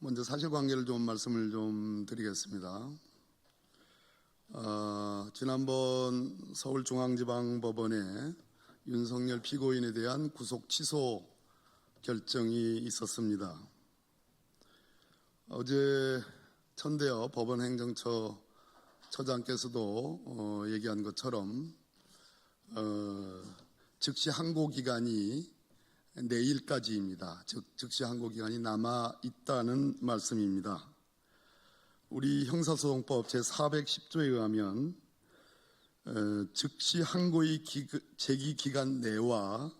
먼저 사실관계를 좀 말씀을 좀 드리겠습니다. 지난번 서울중앙지방법원에 윤석열 피고인에 대한 구속 취소 결정이 있었습니다. 어제 천대엽 법원행정처 처장께서도 얘기한 것처럼 즉시 항고 기간이 내일까지입니다. 즉시 항고 기간이 남아 있다는 말씀입니다. 우리 형사소송법 제410조에 의하면 즉시 항고의 제기 기간 내와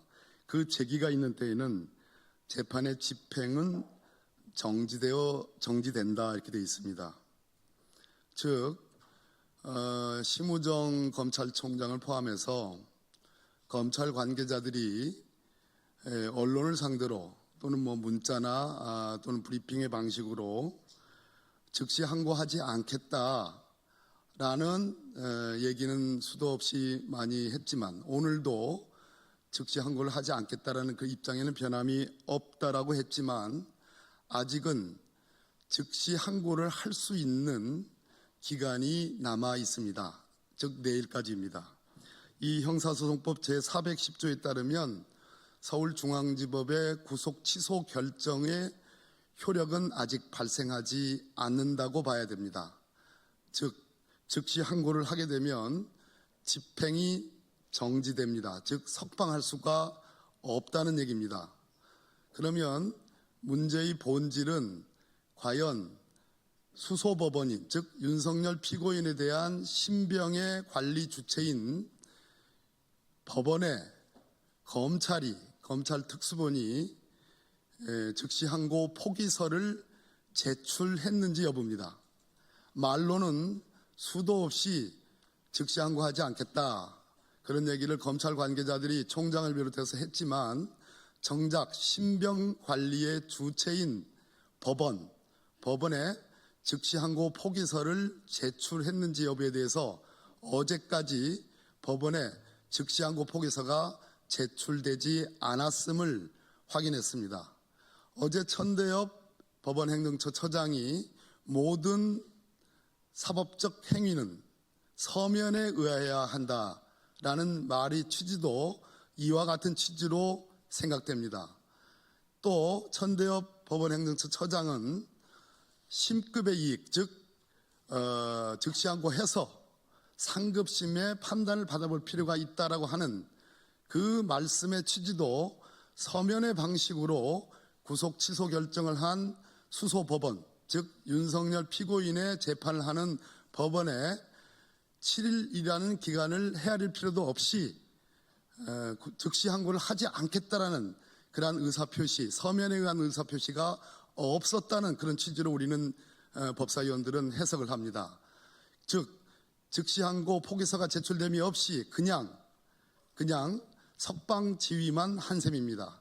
그 제기가 있는 때에는 재판의 집행은 정지된다 이렇게 되어 있습니다. 즉 심우정 검찰총장을 포함해서 검찰 관계자들이 언론을 상대로 또는 문자나 또는 브리핑의 방식으로 즉시 항고하지 않겠다라는 얘기는 수도 없이 많이 했지만 오늘도 즉시 항고를 하지 않겠다라는 그 입장에는 변함이 없다라고 했지만 아직은 즉시 항고를 할 수 있는 기간이 남아 있습니다. 즉 내일까지입니다. 이 형사소송법 제410조에 따르면 서울중앙지법의 구속 취소 결정의 효력은 아직 발생하지 않는다고 봐야 됩니다. 즉 즉시 항고를 하게 되면 집행이 정지됩니다. 즉 석방할 수가 없다는 얘기입니다. 그러면 문제의 본질은 과연 수소법원인 즉 윤석열 피고인에 대한 신병의 관리 주체인 법원에 검찰 특수본이 즉시 항고 포기서를 제출했는지 여부입니다. 말로는 수도 없이 즉시 항고하지 않겠다 그런 얘기를 검찰 관계자들이 총장을 비롯해서 했지만 정작 신병 관리의 주체인 법원에 즉시 항고 포기서를 제출했는지 여부에 대해서 어제까지 법원에 즉시 항고 포기서가 제출되지 않았음을 확인했습니다. 어제 천대엽 법원행정처 처장이 모든 사법적 행위는 서면에 의해야 한다라는 말의 취지도 이와 같은 취지로 생각됩니다. 또 천대엽 법원행정처 처장은 심급의 이익, 즉 즉시 항고해서 상급심의 판단을 받아볼 필요가 있다라고 하는 그 말씀의 취지도 서면의 방식으로 구속 취소 결정을 한 수소법원, 즉 윤석열 피고인의 재판을 하는 법원에 7일이라는 기간을 헤아릴 필요도 없이 즉시 항고를 하지 않겠다라는 그러한 의사표시, 서면에 의한 의사표시가 없었다는 그런 취지로 우리는 법사위원들은 해석을 합니다. 즉 즉시 항고 포기서가 제출됨이 없이 그냥 석방 지휘만 한 셈입니다.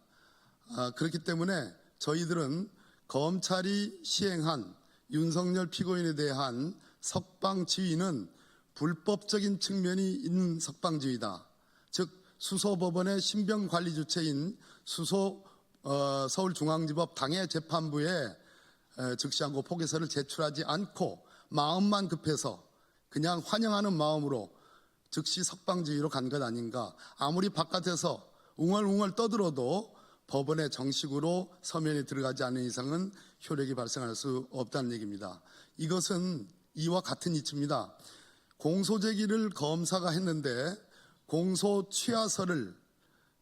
그렇기 때문에 저희들은 검찰이 시행한 윤석열 피고인에 대한 석방 지휘는 불법적인 측면이 있는 석방 지휘다. 즉 수소법원의 신병관리 주체인 서울중앙지법 당해재판부에 즉시 항고 포기서를 제출하지 않고 마음만 급해서 그냥 환영하는 마음으로 즉시 석방지휘로 간 것 아닌가. 아무리 바깥에서 웅얼웅얼 떠들어도 법원에 정식으로 서면에 들어가지 않는 이상은 효력이 발생할 수 없다는 얘기입니다. 이것은 이와 같은 이치입니다. 공소제기를 검사가 했는데 공소 취하서를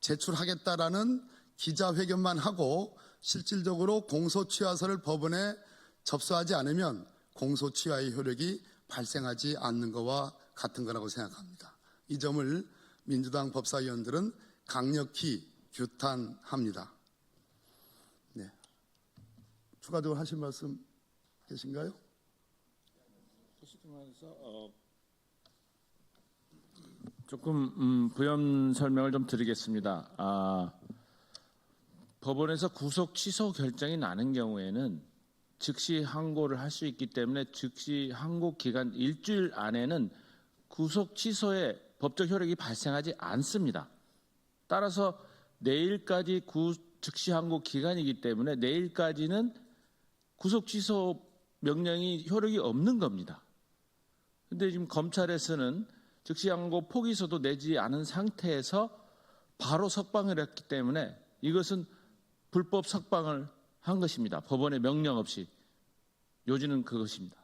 제출하겠다라는 기자회견만 하고 실질적으로 공소 취하서를 법원에 접수하지 않으면 공소 취하의 효력이 발생하지 않는 것과 같은 거라고 생각합니다. 이 점을 민주당 법사위원들은 강력히 규탄합니다. 네. 추가적으로 하실 말씀 계신가요? 조금 부연 설명을 좀 드리겠습니다. 법원에서 구속 취소 결정이 나는 경우에는 즉시 항고를 할 수 있기 때문에 즉시 항고 기간 일주일 안에는 구속 취소의 법적 효력이 발생하지 않습니다. 따라서 내일까지 즉시 항고 기간이기 때문에 내일까지는 구속 취소 명령이 효력이 없는 겁니다. 근데 지금 검찰에서는 즉시 항고 포기서도 내지 않은 상태에서 바로 석방을 했기 때문에 이것은 불법 석방을 한 것입니다. 법원의 명령 없이. 요지는 그것입니다.